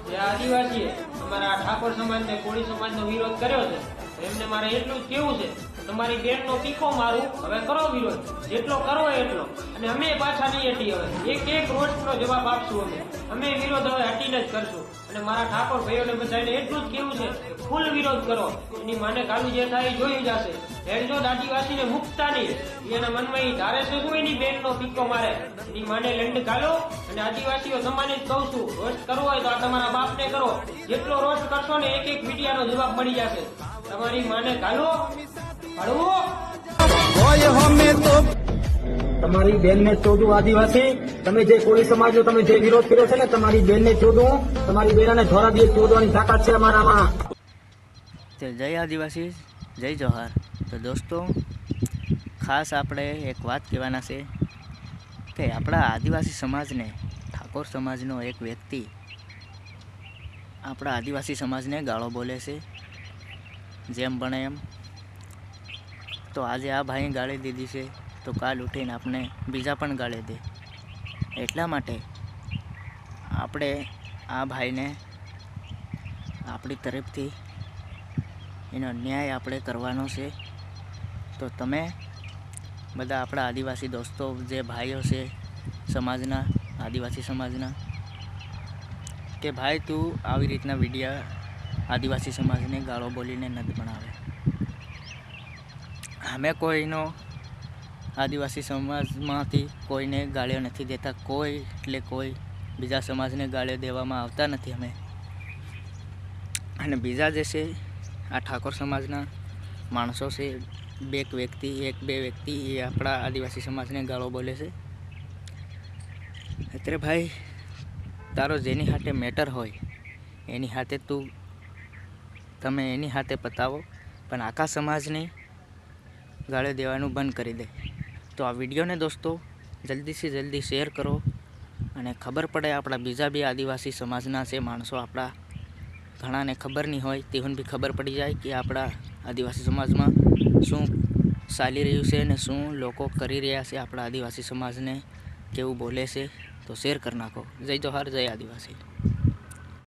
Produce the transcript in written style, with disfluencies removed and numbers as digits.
જે આદિવાસીએ અમારા ઠાકોર સમાજને કોળી સમાજનો વિરોધ કર્યો છે, એમને મારે એટલું જ કેવું છે, તમારી બેનનો પીખો મારું, હવે કરો વિરોધ, જેટલો કરવો એટલો, અને અમે પાછા નહીં હટી. હવે એક એક રોષનો જવાબ આપશું. અમે વિરોધ હવે હટીને જ કરશું. અને મારા ઠાકોર ભાઈઓને બધાને એટલું જ કેવું છે, ફૂલ વિરોધ કરો. એની માને કાલું જે થાય એ જોયું જશે. હેરજો આદિવાસીને મુકતા નહીં. એના મનમાં એ ધારે છે શું એની બેનનો પીકો મારે, એની માને લંડ ઘાલો. અને આદિવાસીઓ તમારે જ કહું છું, રોષ કરવો હોય તો આ તમારા બાપને કરો. જેટલો રોષ કરશો ને એક એક મીડિયાનો જવાબ મળી જશે. તમારી માને ઘાલો હળવો. તમારી બેન ને ચોદું આદિવાસી, તમે જે કોળી સમાજનો તમે જે વિરોધ કર્યો છે ને, તમારી બેન ને ચોદું, તમારી બેનાને ધોરા দিয়ে ચોદવાની તાકાત છે અમારામાં. જય આદિવાસી, જય જોહાર. તો દોસ્તો, ખાસ આપણે એક વાત કહેવાના છે કે આપણા આદિવાસી સમાજને, ઠાકોર સમાજનો એક વ્યક્તિ આપણા આદિવાસી સમાજને ગાળો બોલે છે જેમ બને એમ. તો આજે આ ભાઈએ ગાળી દીધી છે, તો કાલ ઉઠીને આપણે બીજા પણ ગાળી દે. એટલા માટે આપણે આ ભાઈને આપણી તરફથી એનો ન્યાય આપણે કરવાનો છે. તો તમે બધા આપણા આદિવાસી દોસ્તો, જે ભાઈઓ છે સમાજના, આદિવાસી સમાજના, કે ભાઈ તું આવી રીતના વિડીયો આદિવાસી સમાજને ગાળો બોલીને નથી બનાવે. અમે કોઈનો આદિવાસી સમાજમાંથી કોઈને ગાળ્યો નથી દેતા. કોઈ એટલે કોઈ બીજા સમાજને ગાળ્યો દેવામાં આવતા નથી અમે. અને બીજા જે છે આ ઠાકોર સમાજના માણસો છે, એક બે વ્યક્તિ એ આપણા આદિવાસી સમાજને ગાળો બોલે છે. અત્યારે ભાઈ તારો જેની હાથે મેટર હોય એની હાથે તમે એની હાથે પતાવો, પણ આખા સમાજને ગાળો દેવાનું બંધ કરી દે. તો આ વિડીયોને દોસ્તો જલ્દીથી જલ્દી શેર કરો, અને ખબર પડે આપણા બીજા બી આદિવાસી સમાજના છે માણસો, આપણા ઘણાને ખબર નહીં હોય તેવું બી ખબર પડી જાય કે આપણા આદિવાસી સમાજમાં શું ચાલી રહ્યું છે અને શું લોકો કરી રહ્યા છે, આપણા આદિવાસી સમાજને કેવું બોલે છે. તો શેર કરી નાખો. જય જોહાર, જય આદિવાસી.